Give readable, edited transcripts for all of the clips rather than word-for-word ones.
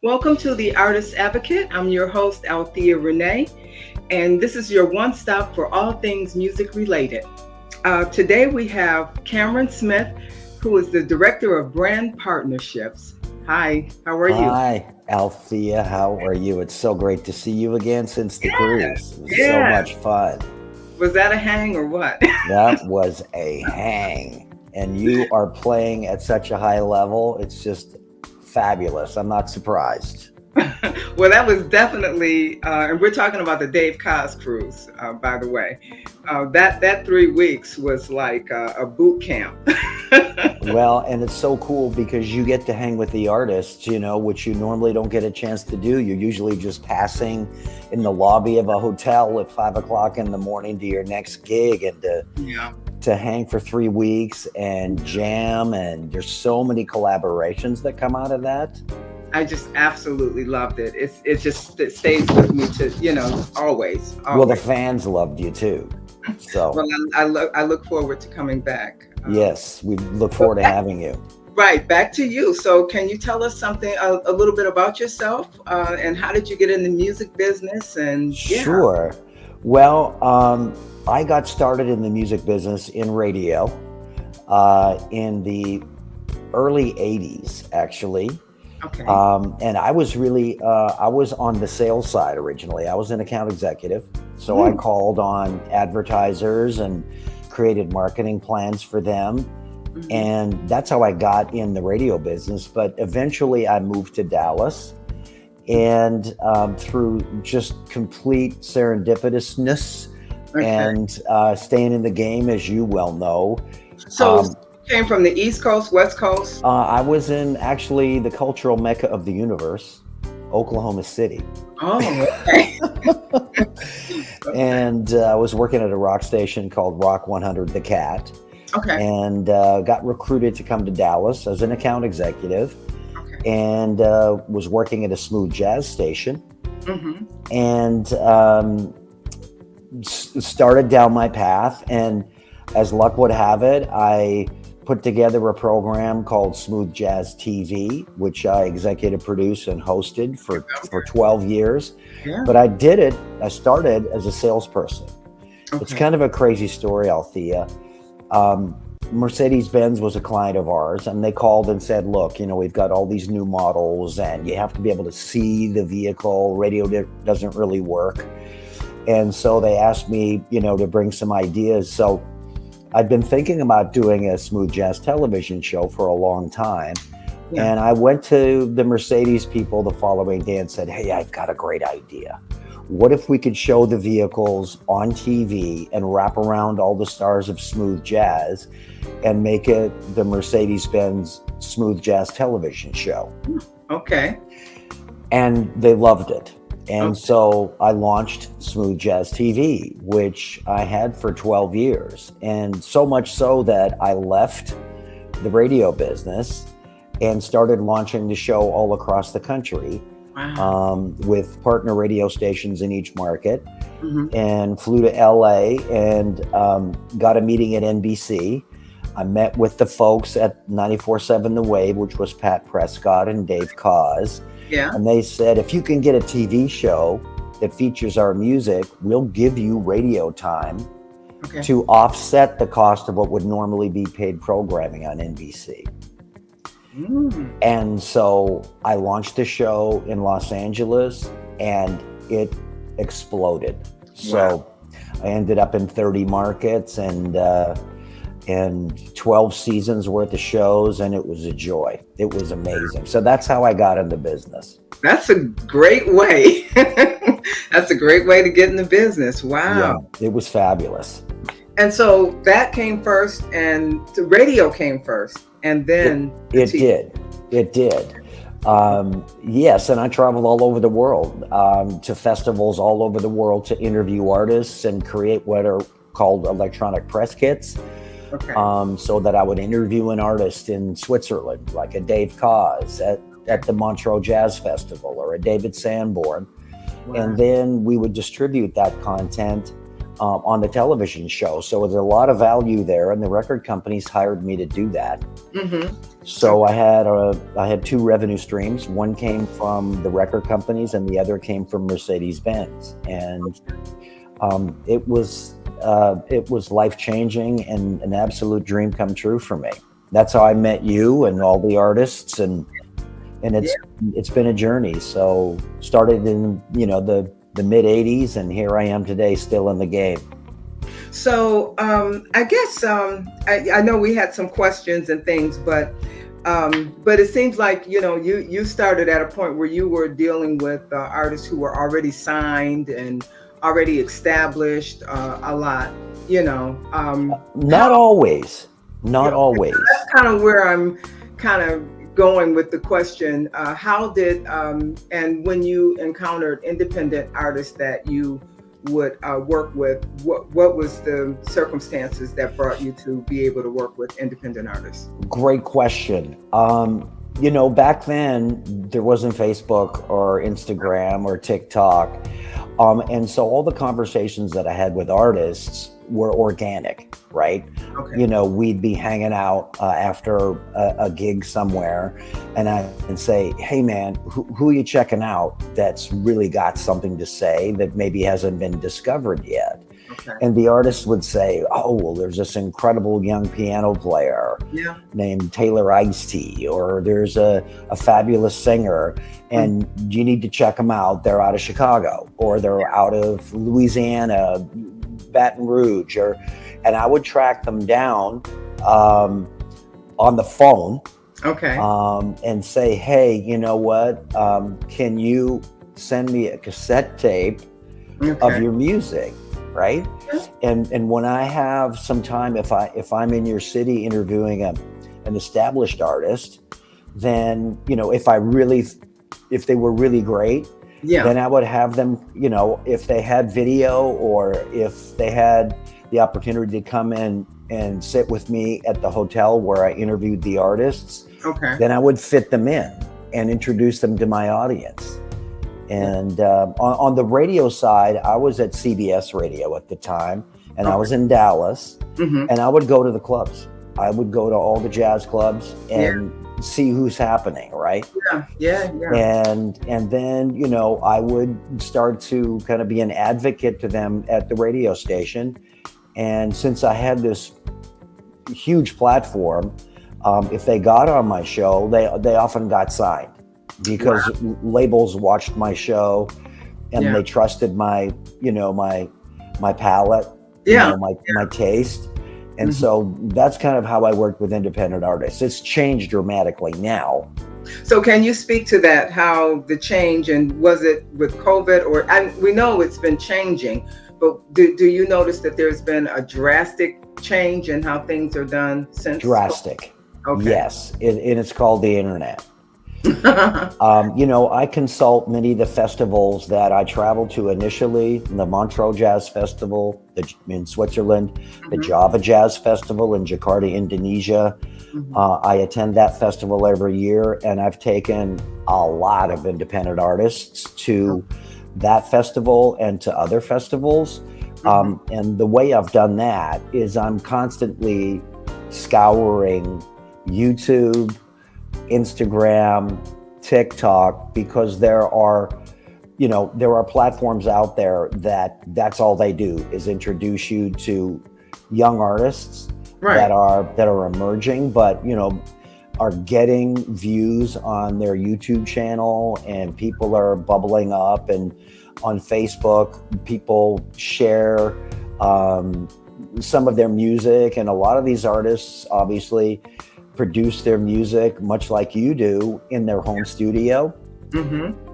Welcome to the Artist Advocate. I'm your host, Althea Rene, and this is your one stop for all things music related. Today we have Cameron Smith, who is the Director of Brand Partnerships. Hi, how are you? Hi, Althea. How are you? It's so great to see you again since the cruise. It was so Yeah. much fun. Was that a hang or what? That was a hang. And you are playing at such a high level. It's just fabulous. I'm not surprised. Well, that was definitely, and we're talking about the Dave Coz cruise, by the way. That 3 weeks was like a boot camp. Well, and it's so cool because you get to hang with the artists, which you normally don't get a chance to do. You're usually just passing in the lobby of a hotel at 5 o'clock in the morning to your next gig, and Yeah. to hang for 3 weeks and jam. And there's so many collaborations that come out of that. I just absolutely loved it. It stays with me to always, Well, the always. fans loved you too. So, Well, I look forward to coming back. yes, we look But forward to having you. right back to you. So, can you tell us something a little bit about yourself and how did you get in the music business? And yeah, Sure. Well, I got started in the music business in radio in the early 80s, actually. okay. And I was on the sales side originally. I was an account executive. So I Mm, called on advertisers and created marketing plans for them. mhm. And that's how I got in the radio business. But eventually I moved to Dallas. And through just complete serendipitousness Okay. and staying in the game, as you well know, So, um, you came from the East Coast, West Coast. I was in actually the cultural mecca of the universe, Oklahoma City. Oh, okay. Okay. And I was working at a rock station called Rock 100 The Cat, Okay. and got recruited to come to Dallas as an account executive, Okay. and was working at a smooth jazz station, Mm-hmm. and started down my path. And as luck would have it, I put together a program called Smooth Jazz TV, which I executive produced and hosted for 12 years. Yeah. But I started as a salesperson. It's Okay. kind of a crazy story, Althea. Um, Mercedes Benz was a client of ours, and they called and said, look, we've got all these new models, and you have to be able to see the vehicle. Radio doesn't really work. And so they asked me, to bring some ideas. So I'd been thinking about doing a smooth jazz television show for a long time. Yeah. And I went to the Mercedes people the following day and said, hey, I've got a great idea. What if we could show the vehicles on TV and wrap around all the stars of smooth jazz and make it the Mercedes-Benz smooth jazz television show? Okay. And they loved it. And Okay. so I launched Smooth Jazz TV, which I had for 12 years. And so much so that I left the radio business and started launching the show all across the country, Wow. with partner radio stations in each market, Hmm. and flew to LA and got a meeting at NBC. I met with the folks at 94.7 The Wave, which was Pat Prescott and Dave Coz. Yeah. And they said, if you can get a TV show that features our music, we'll give you radio time Okay. to offset the cost of what would normally be paid programming on NBC. Mm. And so I launched the show in Los Angeles, and it exploded. Wow. So I ended up in 30 markets and 12 seasons worth of shows, and it was a joy. It was amazing. So that's how I got into business. That's a great way. That's a great way to get in the business. Yeah, Wow. it was fabulous. And so that came first, and the radio came first, and It then the it TV. did. It did. Yes, and I traveled all over the world, to festivals all over the world to interview artists and create what are called electronic press kits. Okay. So that I would interview an artist in Switzerland, like a Dave Coz at the Montreux Jazz Festival, or a David Sanborn. Wow. And then we would distribute that content on the television show. So there's a lot of value there, and the record companies hired me to do that. Mm-hmm. So I had two revenue streams. One came from the record companies, and the other came from Mercedes-Benz. And it was life changing and an absolute dream come true for me. That's how I met you and all the artists, and it's been a journey. So started in the mid '80s, and here I am today, still in the game. So I guess I know we had some questions and things, but it seems like you started at a point where you were dealing with artists who were already signed and already established a lot. Not always. Not always. That's kind of where I'm kind of going with the question. How did and when you encountered independent artists that you would work with, what was the circumstances that brought you to be able to work with independent artists? Great question. Back then there wasn't Facebook or Instagram or TikTok. And so all the conversations that I had with artists were organic, right? Okay. We'd be hanging out after a gig somewhere, and I'd say, hey man, who are you checking out that's really got something to say that maybe hasn't been discovered yet? Okay. And the artist would say, oh, well, there's this incredible young piano player named Taylor Ice-T, or there's a fabulous singer, and you need to check them out. They're out of Chicago, or they're out of Louisiana, Baton Rouge, and I would track them down on the phone. Okay. And say, hey, you know what? Can you send me a cassette tape of your music? Right. And when I have some time, if I'm in your city interviewing an established artist, then, if they were really great, then I would have them, if they had video, or if they had the opportunity to come in and sit with me at the hotel where I interviewed the artists, then I would fit them in and introduce them to my audience. And on the radio side, I was at CBS Radio at the time, and I was in Dallas, and I would go to the clubs. I would go to all the jazz clubs and see who's happening, right? Yeah. And then, I would start to kind of be an advocate to them at the radio station. And since I had this huge platform, if they got on my show, they often got signed. Because labels watched my show, and they trusted my palate, my taste. And so that's kind of how I worked with independent artists. It's changed dramatically now. So can you speak to that, how the change, and was it with COVID, and we know it's been changing, but do you notice that there's been a drastic change in how things are done since? Drastic. Okay. Yes. And it's called the internet. I consult many of the festivals that I traveled to initially: the Montreux Jazz Festival in Switzerland, the Java Jazz Festival in Jakarta, Indonesia. I attend that festival every year, and I've taken a lot of independent artists to that festival and to other festivals. And the way I've done that is I'm constantly scouring YouTube, Instagram, TikTok, because there are platforms out there that's all they do is introduce you to young artists that are emerging, but are getting views on their YouTube channel, and people are bubbling up, and on Facebook people share some of their music, and a lot of these artists obviously produce their music much like you do in their home studio.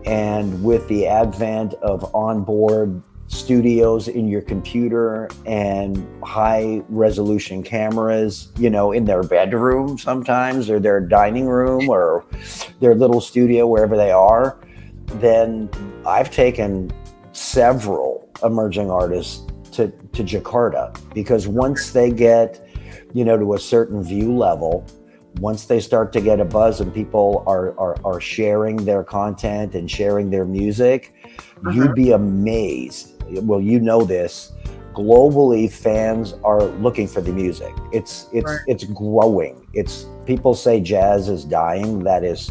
And with the advent of onboard studios in your computer and high resolution cameras, in their bedroom sometimes, or their dining room, or their little studio, wherever they are, then I've taken several emerging artists to Jakarta, because once they get, to a certain view level, once they start to get a buzz and people are sharing their content and sharing their music, you'd be amazed. Well, this. globally, fans are looking for the music. Right. It's growing. It's people say jazz is dying. That is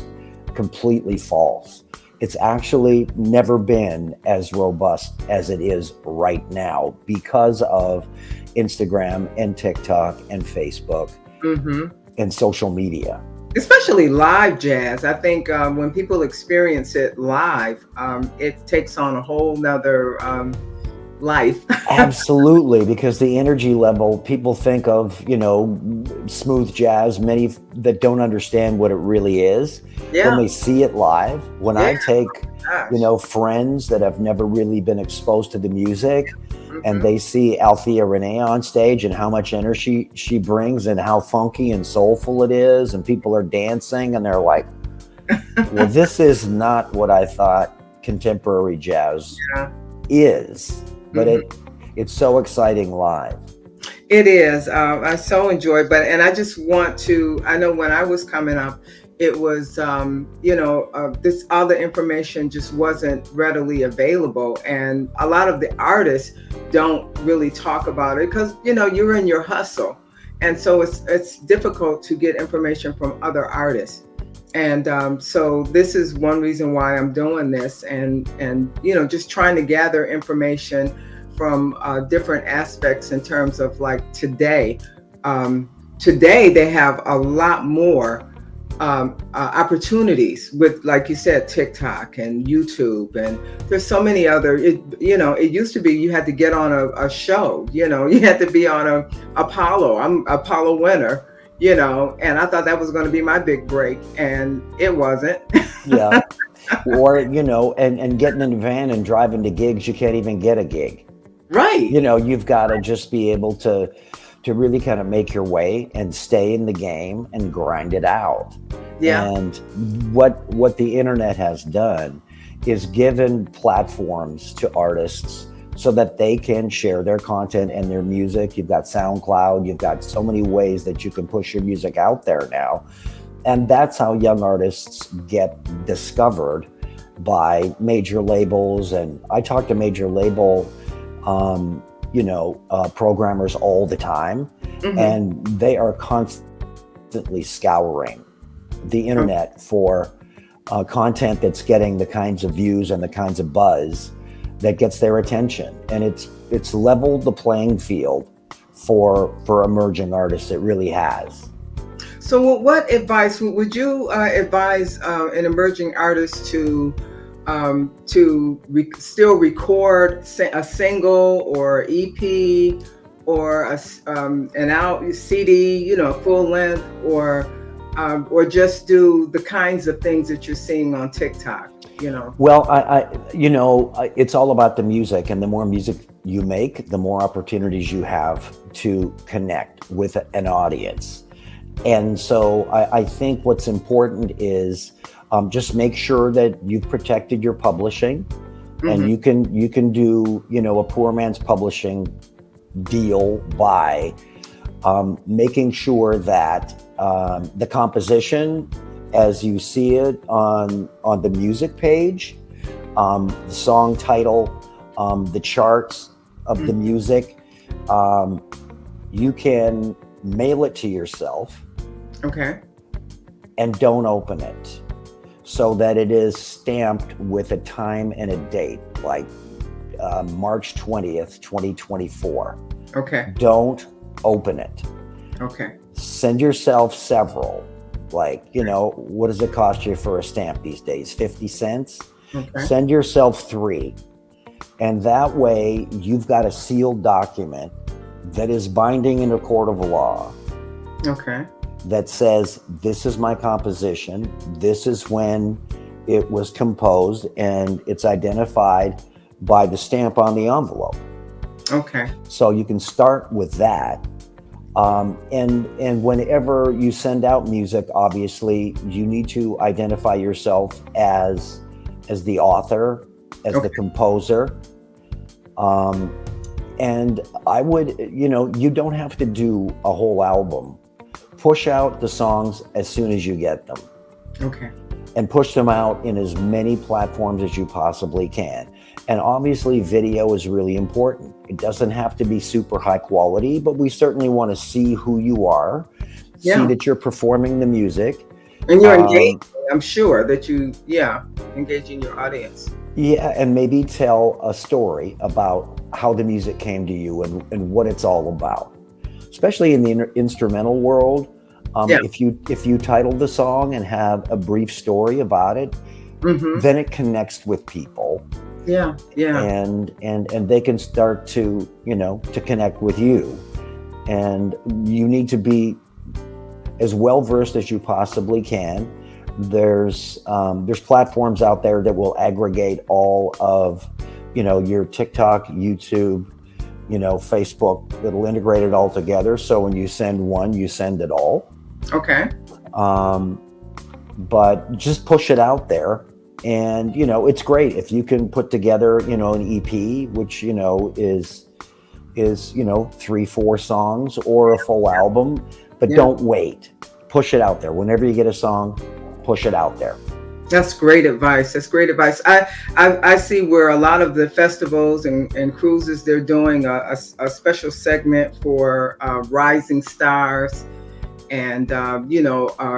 completely false. It's actually never been as robust as it is right now because of Instagram and TikTok and Facebook Hmm. and social media. Especially live jazz. I think when people experience it live, it takes on a whole nother life. Absolutely, because the energy level, people think of, smooth jazz, many that don't understand what it really is. When Yeah. they see it live, when Yeah. I take, Gosh. friends that have never really been exposed to the music and Hmm. they see Althea Rene on stage and how much energy she brings and how funky and soulful it is, and people are dancing and they're like, well, this is not what I thought contemporary jazz Yeah. is, but Hmm. it's so exciting live. It is. I so enjoy, but and I just want to. I know when I was coming up, it was this all the information just wasn't readily available, and a lot of the artists don't really talk about it because you're in your hustle, and so it's difficult to get information from other artists. And so this is one reason why I'm doing this, and just trying to gather information from different aspects in terms of like today. Today they have a lot more opportunities with, like you said, TikTok and YouTube, and there's so many other. It used to be you had to get on a show. You had to be on a Apollo. I'm Apollo winner. And I thought that was going to be my big break, and it wasn't. Yeah. Or, and getting in a van and driving to gigs, you can't even get a gig. Right. You've got to just be able to really kind of make your way and stay in the game and grind it out. Yeah. And what the internet has done is given platforms to artists so that they can share their content and their music. You've got SoundCloud, you've got so many ways that you can push your music out there now. And that's how young artists get discovered by major labels. And I talk to major label programmers all the time, and they are constantly scouring the internet for content that's getting the kinds of views and the kinds of buzz that gets their attention. And it's leveled the playing field for emerging artists. It really has. So, what advice would you advise an emerging artist still record a single or EP or an out CD, full length, or just do the kinds of things that you're seeing on TikTok? Well, it's all about the music, and the more music you make, the more opportunities you have to connect with an audience. And so I think what's important is just make sure that you've protected your publishing, and you can do a poor man's publishing deal by making sure that the composition, as you see it on the music page, the song title, the charts of the music, you can mail it to yourself. Okay. And don't open it, so that it is stamped with a time and a date, like March 20th, 2024. Okay. Don't open it. Okay. Send yourself several. Like, what does it cost you for a stamp these days? 50 cents? Okay. Send yourself 3. And that way you've got a sealed document that is binding in a court of law. Okay. That says, this is my composition, this is when it was composed, and it's identified by the stamp on the envelope. Okay. So you can start with that. And whenever you send out music, obviously, you need to identify yourself as the author, as the composer. And I would, you don't have to do a whole album. Push out the songs as soon as you get them. Okay. and push them out in as many platforms as you possibly can. And obviously video is really important. It doesn't have to be super high quality, but we certainly want to see who you are, see Yeah. that you're performing the music. And you're engaging, I'm sure that engaging your audience. Yeah, and maybe tell a story about how the music came to you and what it's all about. Especially in the instrumental world, Yeah. if you title the song and have a brief story about it, then it connects with people. Yeah, yeah. And they can start to, to connect with you. And you need to be as well versed as you possibly can. There's platforms out there that will aggregate all of, your TikTok, YouTube, Facebook, that'll integrate it all together. So when you send one, you send it all. Okay. But just push it out there. And, it's great if you can put together, an EP, which, is 3-4 songs or a full album, but don't wait. Push it out there. Whenever you get a song, push it out there. That's great advice. That's great advice. I see where a lot of the festivals and cruises, they're doing a special segment for rising stars and,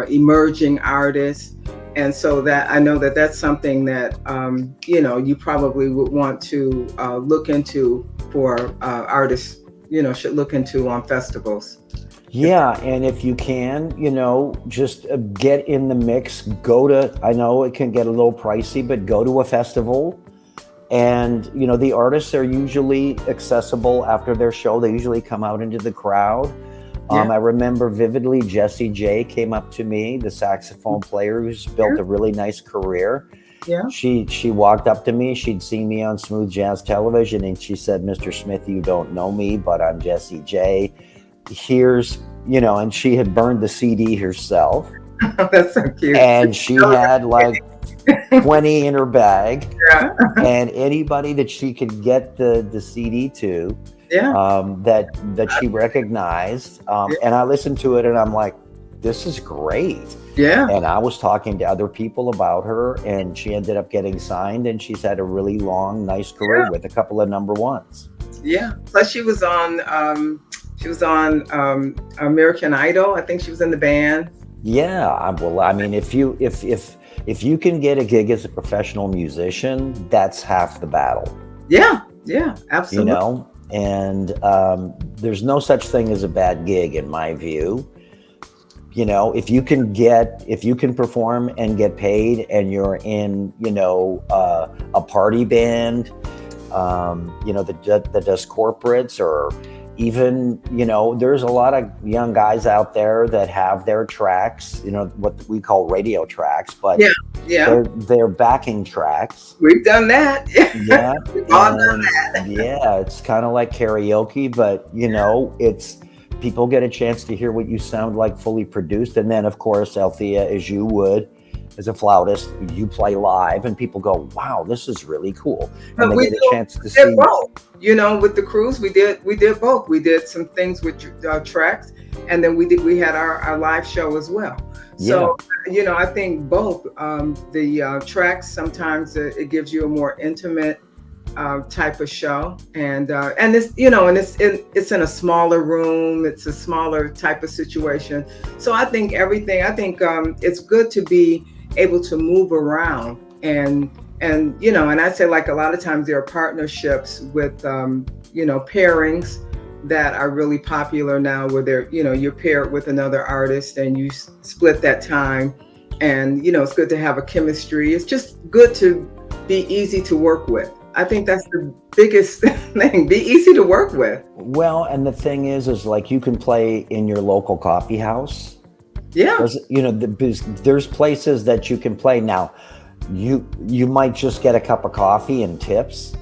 emerging artists. And so that I know that that's something that, you probably would want to look into for artists, should look into on festivals. Yeah, and if you can, just get in the mix. I know it can get a little pricey, but go to a festival. And, the artists are usually accessible after their show. They usually come out into the crowd. I remember vividly, Jessie J came up to me, the saxophone player who's built a really nice career. Yeah. She walked up to me. She'd seen me on Smooth Jazz Television, and she said, "Mr. Smith, you don't know me, but I'm Jessie J. Here's," and she had burned the CD herself. That's so cute. And she had like 20 in her bag. Yeah. And anybody that she could get the CD to, that she recognized. And I listened to it and I'm like, this is great. Yeah. And I was talking to other people about her, and she ended up getting signed, and she's had a really long, nice career with a couple of number ones. Yeah. Plus she was on American Idol. I think she was in the band. Yeah. Well, I mean, if you can get a gig as a professional musician, that's half the battle. Yeah. Yeah. Absolutely. And there's no such thing as a bad gig in my view. If you can perform and get paid, and you're in, a party band, that does corporates, or even, there's a lot of young guys out there that have their tracks, what we call radio tracks, but they're backing tracks. We've done that. Yeah. We've all done that. Yeah. It's kind of like karaoke, but it's, people get a chance to hear what you sound like fully produced. And then, of course, Althea, as you would, as a flautist, you play live and people go, wow, this is really cool. And they get a chance to see both. With the cruise, we did both. We did some things with tracks, and then we had our live show as well. So, I think both the tracks, sometimes it gives you a more intimate type of show, and it's it's in a smaller room, it's a smaller type of situation. So I think it's good to be able to move around, and I say, like, a lot of times there are partnerships with pairings that are really popular now, where you're paired with another artist and you split that time, and it's good to have a chemistry. It's just good to be easy to work with. I think that's the biggest thing. Be easy to work with. Well, and the thing is like, you can play in your local coffee house. Yeah. There's places that you can play. Now, you might just get a cup of coffee and tips,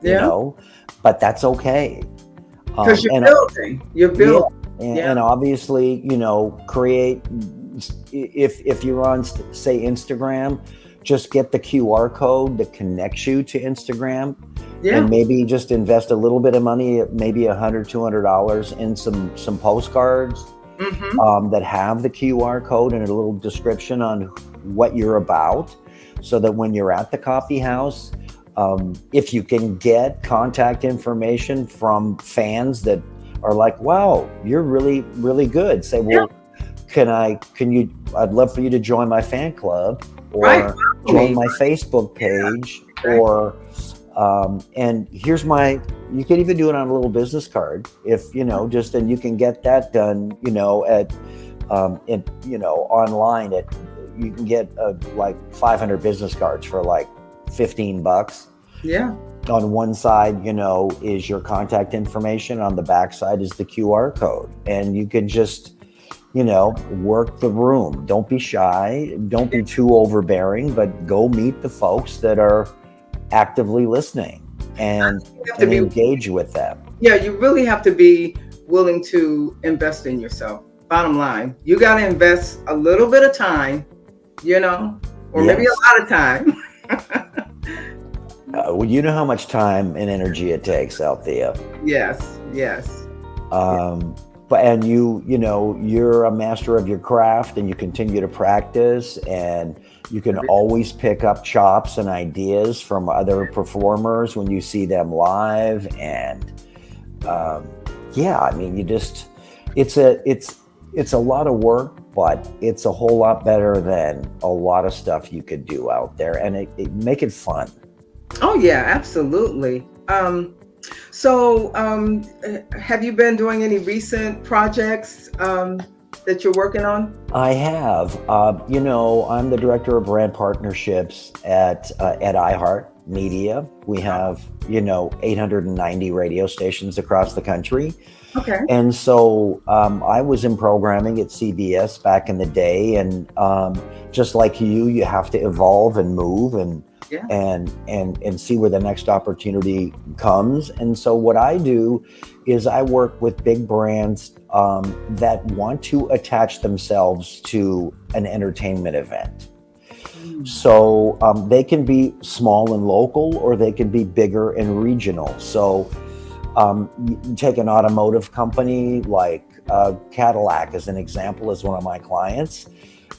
but that's okay. Because you're building. And obviously, create, if you're on, say, Instagram, just get the QR code that connects you to Instagram, and maybe just invest a little bit of money, maybe $100, $200 in some postcards that have the QR code and a little description on what you're about, so that when you're at the coffee house, if you can get contact information from fans that are like, wow, you're really, really good. Say, well, I'd love for you to join my fan club, or join my Facebook page, or, and here's you can even do it on a little business card if, and you can get that done, online you can get like 500 business cards for like $15. Yeah. On one side, is your contact information. On the back side is the QR code. And you can just, work the room. Don't be shy. Don't be too overbearing, but go meet the folks that are actively listening and engage with them. Yeah, you really have to be willing to invest in yourself. Bottom line, you got to invest a little bit of time, or maybe a lot of time. Well, you know how much time and energy it takes, Althea. Yes. But you're a master of your craft, and you continue to practice, and you can always pick up chops and ideas from other performers when you see them live. And it's a lot of work, but it's a whole lot better than a lot of stuff you could do out there, and it make it fun. Oh yeah, absolutely. So have you been doing any recent projects that you're working on? I have. I'm the director of brand partnerships at iHeart Media. We have 890 radio stations across the country. Okay. And so I was in programming at CBS back in the day, and just like you have to evolve and move and see where the next opportunity comes. And so what I do is I work with big brands that want to attach themselves to an entertainment event. So they can be small and local, or they can be bigger and regional. So take an automotive company like Cadillac as an example, as one of my clients.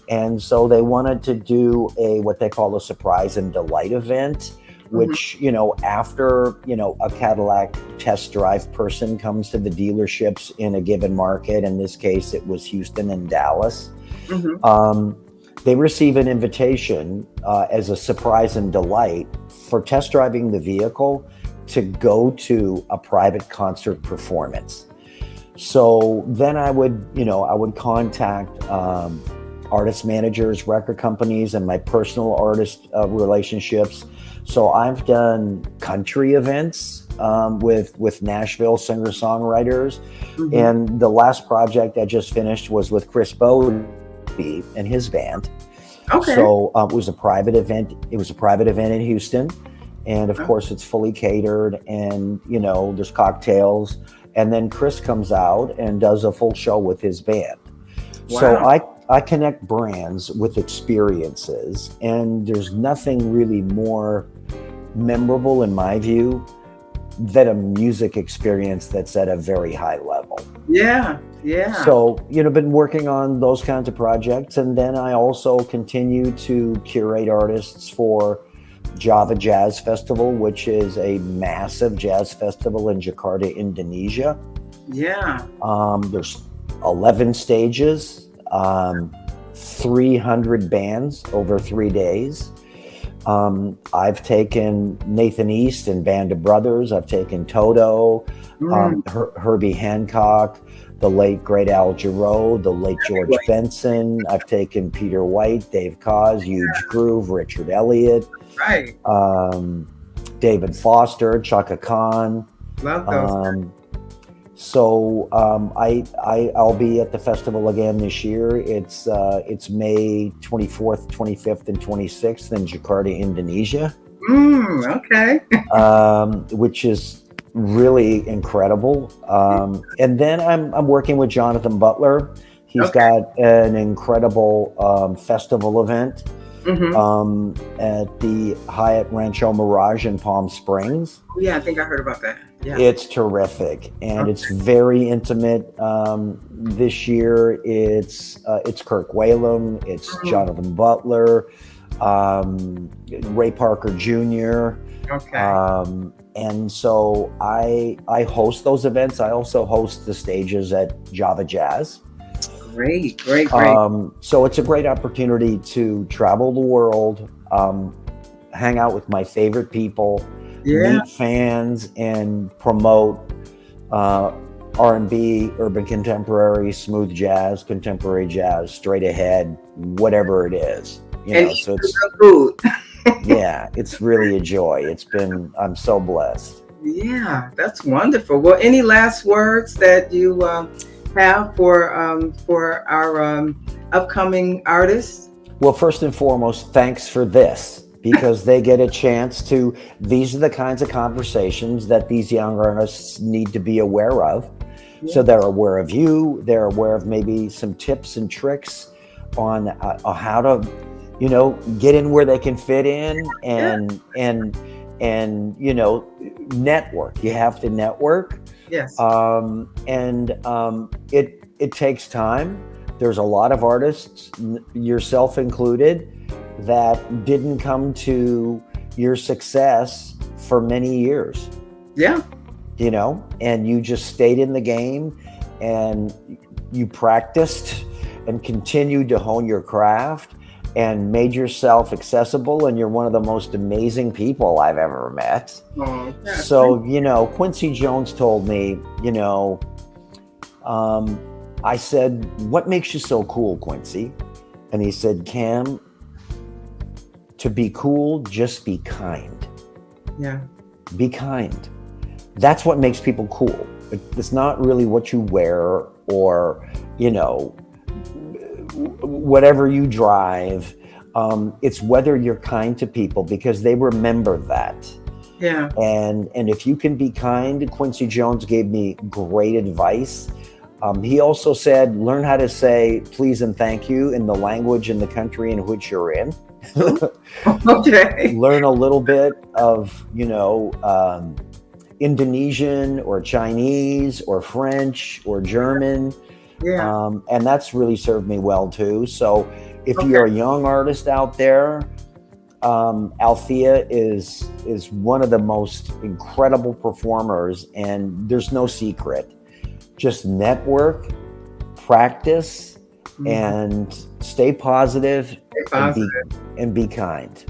And so they wanted to do what they call a surprise and delight event, which, after, a Cadillac test drive person comes to the dealerships in a given market, in this case, it was Houston and Dallas, they receive an invitation as a surprise and delight for test driving the vehicle to go to a private concert performance. So then I would contact artist managers, record companies, and my personal artist relationships. So I've done country events with Nashville singer-songwriters. And the last project I just finished was with Chris Bodie and his band. Okay. So it was a private event. It was a private event in Houston. And of course it's fully catered, and there's cocktails. And then Chris comes out and does a full show with his band. Wow. So I connect brands with experiences, and there's nothing really more memorable in my view than a music experience that's at a very high level. Yeah. So, been working on those kinds of projects. And then I also continue to curate artists for Java Jazz Festival, which is a massive jazz festival in Jakarta, Indonesia. Yeah. There's 11 stages. 300 bands over 3 days. I've taken Nathan East and Band of Brothers. I've taken Toto, Herbie Hancock, the late great Al Jarreau, the late George Benson. I've taken Peter White, Dave Koz, Huge Groove, Richard Elliott, David Foster, Chaka Khan. Love those. So I'll be at the festival again this year. It's May 24th, 25th, and 26th in Jakarta, Indonesia. Okay. Which is really incredible. And then I'm working with Jonathan Butler. He's got an incredible festival event at the Hyatt Rancho Mirage in Palm Springs. Yeah, I think I heard about that. Yeah. It's terrific, and Okay. it's very intimate. This year, it's Kirk Whalum, it's Mm, Jonathan Butler, Ray Parker Jr. okay. And so I host those events. I also host the stages at Java Jazz. Great, great, great. So it's a great opportunity to travel the world, hang out with my favorite people, Yeah. meet fans, and promote R&B, urban contemporary, smooth jazz, contemporary jazz, straight ahead, whatever it is. And eat So some it's, good food. yeah, it's really a joy. I'm so blessed. Yeah, that's wonderful. Well, any last words that you have for our upcoming artists? Well, first and foremost, thanks for this, because they get a chance to, these are the kinds of conversations that these young artists need to be aware of. So Yeah. they're aware of you, they're aware of maybe some tips and tricks on how to, get in where they can fit in, Yeah. and network. You have to network. Yes. It takes time. There's a lot of artists, yourself included, that didn't come to your success for many years, Yeah. and you just stayed in the game, and you practiced and continued to hone your craft and made yourself accessible, and you're one of the most amazing people I've ever met. Oh, yeah. So, Quincy Jones told me, I said, "What makes you so cool, Quincy?" And he said, "Cam, to be cool, just be kind. Yeah. Be kind. That's what makes people cool. It's not really what you wear or, whatever you drive. It's whether you're kind to people, because they remember that. Yeah. And if you can be kind," Quincy Jones gave me great advice. He also said, learn how to say please and thank you in the language in the country in which you're in. Okay. Learn a little bit of, Indonesian or Chinese or French or German. Yeah. And that's really served me well too. So if Okay. you're a young artist out there, Althea is one of the most incredible performers, and there's no secret. Just network, practice, Mhm. and stay positive, Stay positive. and be kind.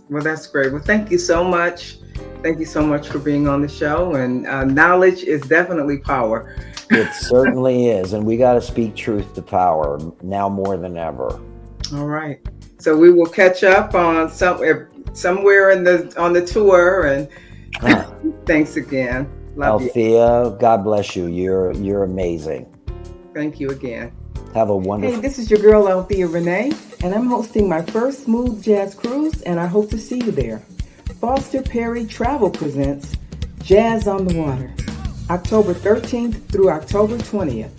Well, that's great. Well, thank you so much. Thank you so much for being on the show. And knowledge is definitely power. It certainly is, and we got to speak truth to power now more than ever. All right. So we will catch up on somewhere on the tour. And thanks again. Love you. Althea, God bless you. You're amazing. Thank you again. Have a Hey, wonderful. this is your girl Althea Rene, and I'm hosting my first Smooth Jazz Cruise, and I hope to see you there. Foster Perry Travel presents Jazz on the Water, October 13th through October 20th.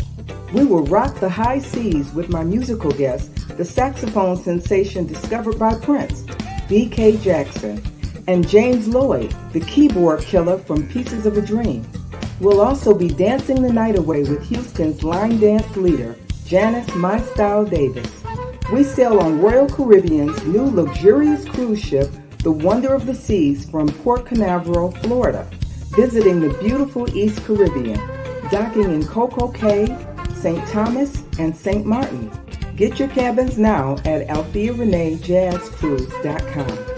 We will rock the high seas with my musical guest, the saxophone sensation discovered by Prince, B.K. Jackson, and James Lloyd, the keyboard killer from Pieces of a Dream. We'll also be dancing the night away with Houston's line dance leader, Janice My Style Davis. We sail on Royal Caribbean's new luxurious cruise ship, the Wonder of the Seas, from Port Canaveral, Florida, visiting the beautiful East Caribbean, docking in Coco Cay, St. Thomas, and St. Martin. Get your cabins now at AltheaReneJazzCruise.com.